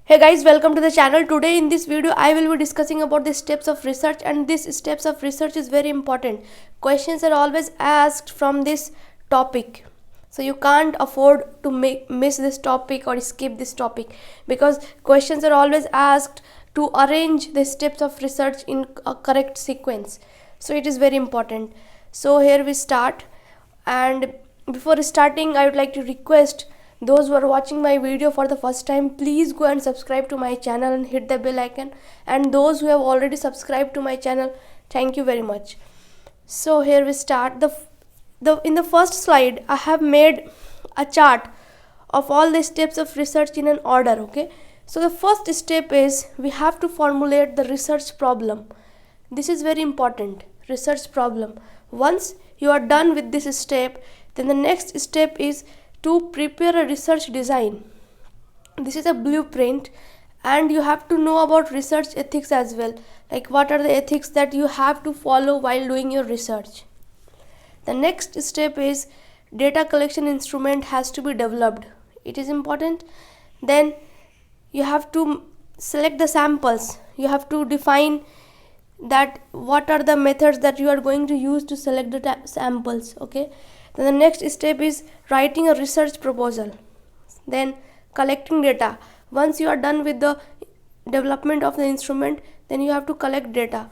Hey guys, welcome to the channel. Today in this video I will be discussing about the steps of research, and this steps of research is very important. Questions are always asked from this topic, so you can't afford to miss this topic or skip this topic, because questions are always asked to arrange the steps of research in a correct sequence. So it is very important. So here we start, and before starting I would like to request those who are watching my video for the first time, please go and subscribe to my channel and hit the bell icon, and those who have already subscribed to my channel, thank you very much. So here we start. In the first slide I have made a chart of all the steps of research in an order. Okay, so the first step is we have to formulate the research problem. This is very important. Research problem. Once you are done with this step, then the next step is to prepare a research design. This is a blueprint, and you have to know about research ethics as well, like what are the ethics that you have to follow while doing your research. The next step is data collection instrument has to be developed. It is important. Then you have to select the samples. You have to define that what are the methods that you are going to use to select the samples. Okay, then the next step is writing a research proposal, then collecting data. Once you are done with the development of the instrument, then you have to collect data.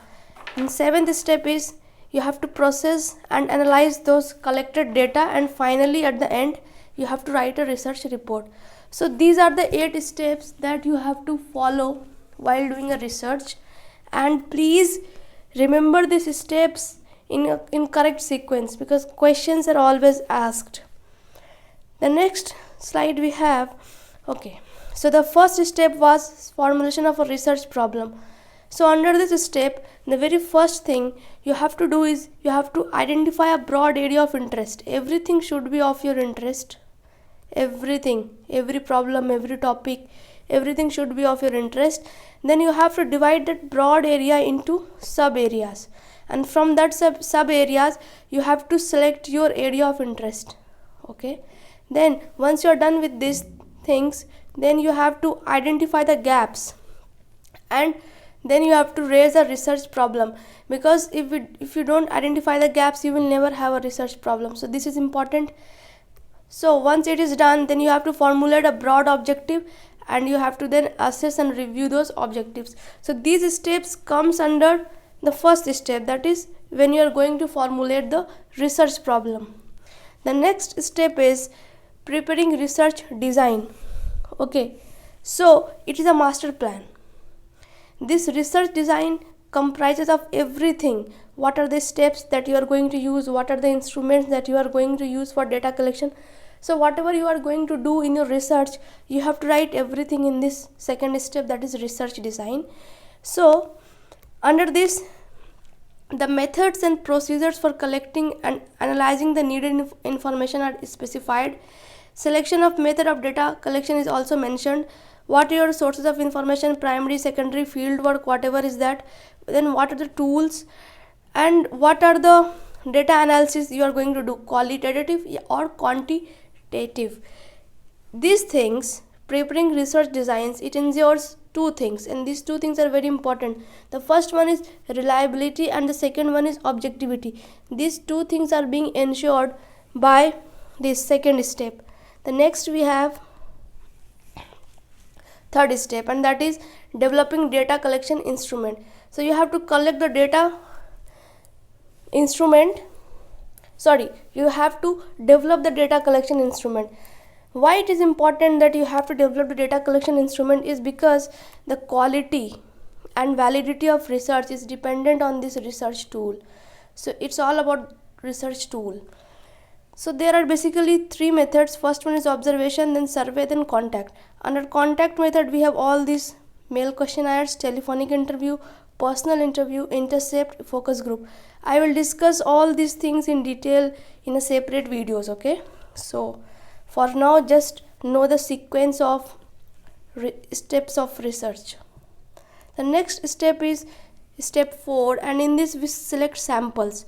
And seventh step is you have to process and analyze those collected data, and finally at the end you have to write a research report. So these are the 8 steps that you have to follow while doing a research, and please remember these steps in correct sequence, because questions are always asked. The next slide we have. Okay, so the first step was formulation of a research problem. So under this step, the very first thing you have to do is you have to identify a broad area of interest. Everything should be of your interest. Everything, every problem, every topic, everything should be of your interest. Then you have to divide that broad area into sub areas, and from that sub areas you have to select your area of interest. Okay, then once you are done with these things, then you have to identify the gaps, and then you have to raise a research problem, because if you don't identify the gaps, you will never have a research problem. So this is important. So once it is done, then you have to formulate a broad objective, and you have to then assess and review those objectives. So these steps comes under the first step, that is when you are going to formulate the research problem. The next step is preparing research design. Okay, so it is a master plan. This research design comprises of everything. What are the steps that you are going to use? What are the instruments that you are going to use for data collection? So whatever you are going to do in your research, you have to write everything in this second step, that is research design. So under this, the methods and procedures for collecting and analyzing the needed information are specified. Selection of method of data collection is also mentioned. What are your sources of information, primary, secondary, field work, whatever is that. Then what are the tools, and what are the data analysis you are going to do, qualitative or quantitative. These things, preparing research designs, it ensures 2 things, and these 2 things are very important. The first one is reliability, and the second one is objectivity. These 2 things are being ensured by this second step. The next we have third step, and that is developing data collection instrument. So you have to collect the data instrument, you have to develop the data collection instrument. Why it is important that you have to develop the data collection instrument is because the quality and validity of research is dependent on this research tool. So it's all about research tool. So there are basically 3 methods. First one is observation, then survey, then contact. Under contact method, we have all these mail questionnaires, telephonic interview, personal interview, intercept, focus group. I will discuss all these things in detail in a separate videos. Okay, so for now just know the sequence of steps of research. The next step is step 4, and in this we select samples.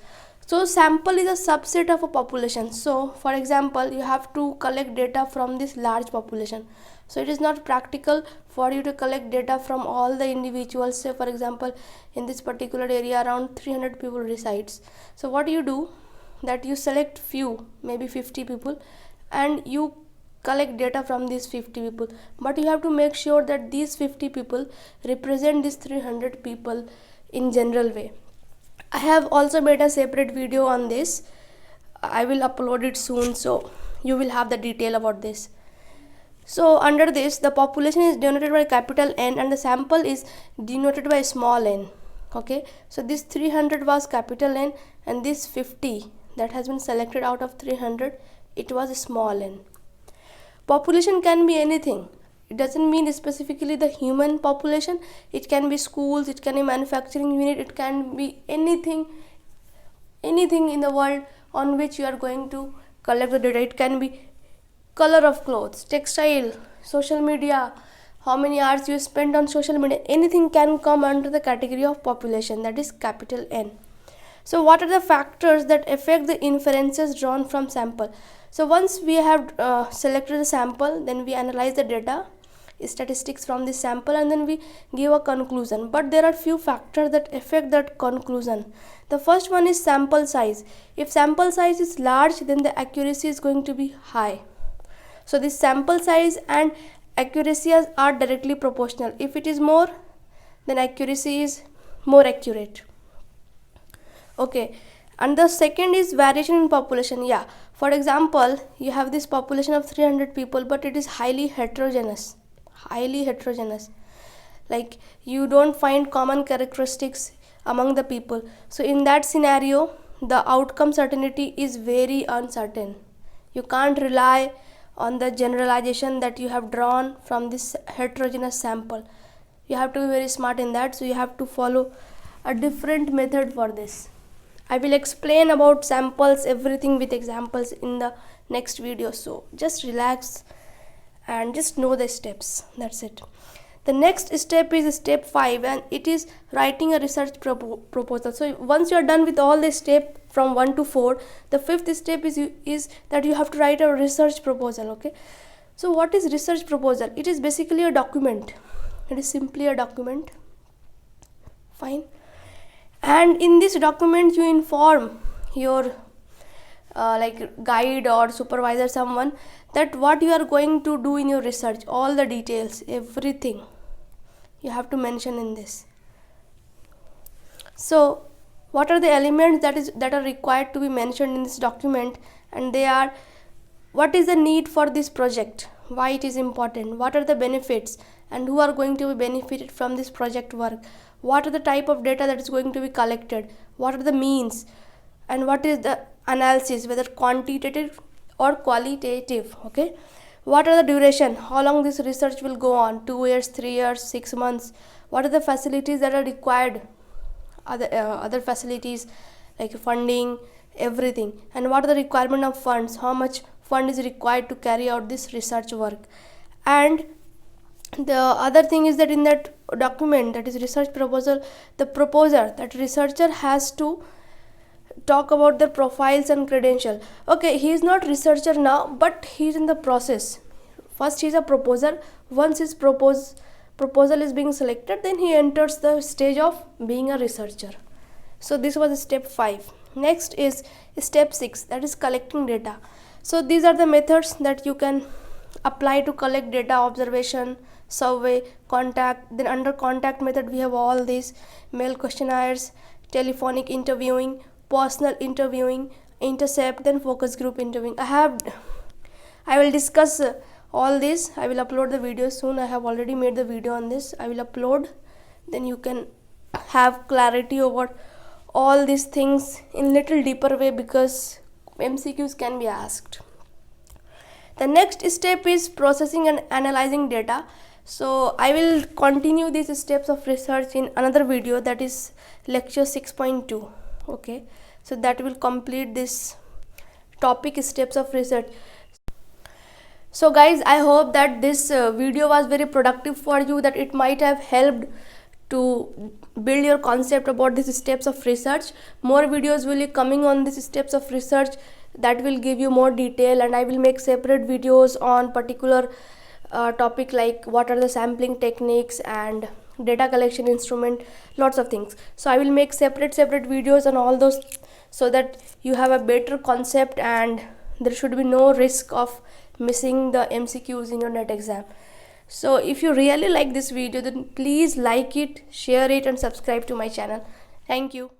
So sample is a subset of a population. So for example, you have to collect data from this large population. So it is not practical for you to collect data from all the individuals. Say for example, in this particular area around 300 people resides. So what you do, that you select few, maybe 50 people, and you collect data from these 50 people, but you have to make sure that these 50 people represent these 300 people in general way. I have also made a separate video on this. I will upload it soon, so you will have the detail about this. So under this, the population is denoted by capital N and the sample is denoted by small n. Okay, so this 300 was capital N and this 50 that has been selected out of 300, it was small n. Population can be anything. It doesn't mean specifically the human population. It can be schools, it can be manufacturing unit, it can be anything in the world on which you are going to collect the data. It can be color of clothes, textile, social media, how many hours you spend on social media. Anything can come under the category of population, that is capital N. So what are the factors that affect the inferences drawn from sample? So once we have selected the sample, then we analyze the data, statistics from this sample, and then we give a conclusion. But there are few factors that affect that conclusion. The first one is sample size. If sample size is large, then the accuracy is going to be high. So this sample size and accuracy are directly proportional. If it is more, then accuracy is more accurate. Okay, and the second is variation in population. Yeah, for example, you have this population of 300 people, but it is highly heterogeneous. Like you don't find common characteristics among the people. So in that scenario, the outcome certainty is very uncertain. You can't rely on the generalization that you have drawn from this heterogeneous sample. You have to be very smart in that, so you have to follow a different method for this. I will explain about samples, everything with examples in the next video, so just relax and just know the steps. That's it. The next step is step 5, and it is writing a research proposal. So once you are done with all the steps from 1 to 4, the 5th step is that you have to write a research proposal. Okay, so what is research proposal? It is basically a document. It is simply a document. Fine. And in this document you inform your like guide or supervisor, someone, that what you are going to do in your research, all the details, everything you have to mention in this. So what are the elements that are required to be mentioned in this document? And they are: what is the need for this project, why it is important, what are the benefits, and who are going to be benefited from this project work, what are the type of data that is going to be collected, what are the means, and what is the analysis, whether quantitative or qualitative. Okay, what are the duration, how long this research will go on, 2 years, 3 years, 6 months, what are the facilities that are required, other facilities like funding, everything, and what are the requirement of funds, how much fund is required to carry out this research work. And the other thing is that in that document, that is research proposal, the proposer, that researcher, has to talk about their profiles and credential. Okay, he is not researcher now, but he is in the process. First he is a proposer. Once his proposal is being selected, then he enters the stage of being a researcher. So this was step 5. Next is step 6, that is collecting data. So these are the methods that you can apply to collect data: observation, survey, contact. Then under contact method we have all these: mail questionnaires, telephonic interviewing, personal interviewing, intercept, then focus group interviewing. I will discuss all this. I will upload the video soon. I have already made the video on this. I will upload, then you can have clarity over all these things in little deeper way, because MCQs can be asked. The next step is processing and analyzing data. So I will continue these steps of research in another video, that is lecture 6.2. okay, so that will complete this topic, steps of research. So guys, I hope that this video was very productive for you, that it might have helped to build your concept about these steps of research. More videos will be coming on these steps of research that will give you more detail, and I will make separate videos on particular topic like what are the sampling techniques and data collection instrument, lots of things. So I will make separate videos on all those, so that you have a better concept and there should be no risk of missing the MCQs in your NET exam. So if you really like this video, then please like it, share it and subscribe to my channel. Thank you.